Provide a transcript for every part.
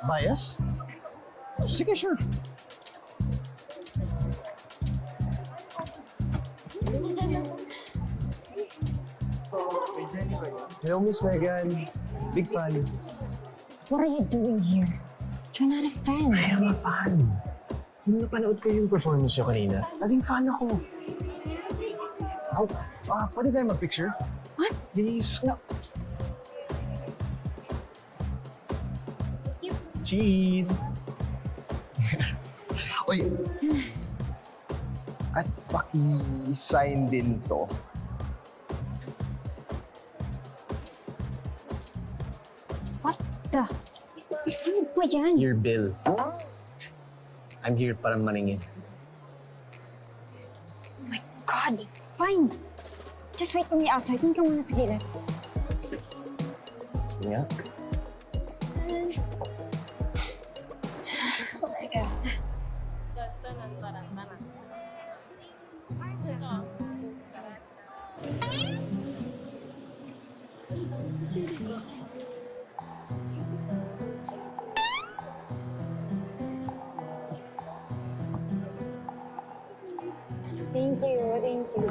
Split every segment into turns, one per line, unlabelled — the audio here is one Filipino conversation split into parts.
Bias? Sige, sure. Hello, Miss Megan. Big fan.
What are you doing here? You're not a fan.
I am a fan. Nung napanood ko yung performance nyo kanina, naging fan ako. Oh, pwede tayo mag-picture?
What?
Please. No. Cheese!
Uy! At paki-sign din to.
What the? Ano ba yan?
Your bill. I'm here para maningin.
Oh my God. Fine. Just wait for me outside. Hindi ka muna sa gilid.
Sige nga.
Thank you. Thank you.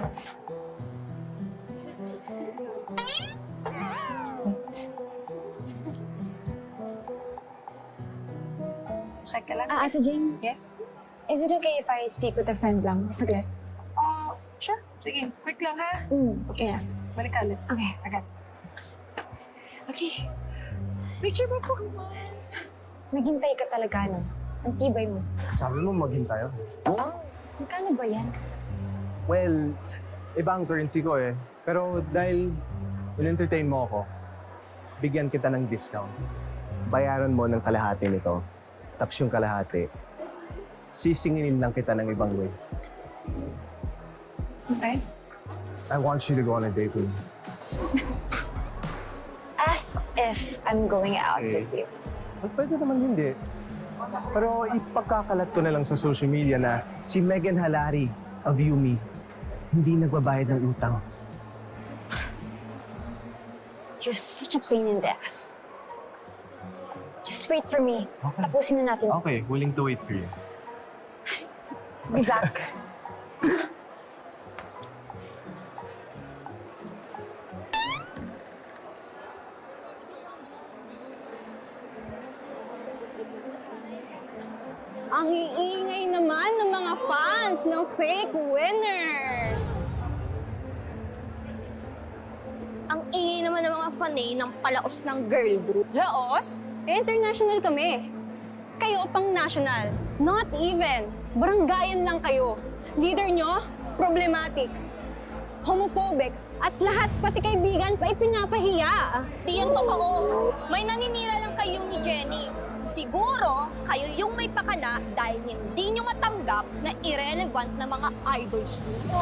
Wait.
Check ka lang.
Ate Jane,
Yes?
is it okay if I speak with a friend lang? Saglit.
Sure. Sige, quick lang ha.
Okay. Yeah.
Balik ka ulit.
Okay.
Agad. Okay. Picture mo po.
Naghintay ka talaga, no? Ang tibay mo.
Sabi mo maghintay ako.
Magkano ba yan?
Well, iba ang currency ko eh. Pero dahil in-entertain mo ako, bigyan kita ng discount. Bayaran mo ng kalahati nito. Tapos yung kalahati, sisinginin lang kita ng ibang way.
Okay.
I want you to go on a date with me.
As if I'm going out with you.
Pwede naman hindi. Pero ipagkakalat ko na lang sa social media na si Megan Halari of Yumi hindi nagbabayad ng utang.
You're such a pain in the ass. Just wait for me.
Okay.
Tapusin na natin.
Okay, willing to wait for you.
Be back.
Ang iingay naman ng mga fans ng fake winners. Ang ingay naman ng mga fanay ng palaos ng girl group. Laos? International kami. Kayo pang national. Not even. Baranggayan lang kayo. Leader nyo, problematic. Homophobic. At lahat, pati kaibigan pa ipinapahiya.
Di yan totoo. May naninira lang kayo ni Jenny. Siguro, kayo yung may pakana dahil hindi nyo matanggap na irrelevant na mga idols mo.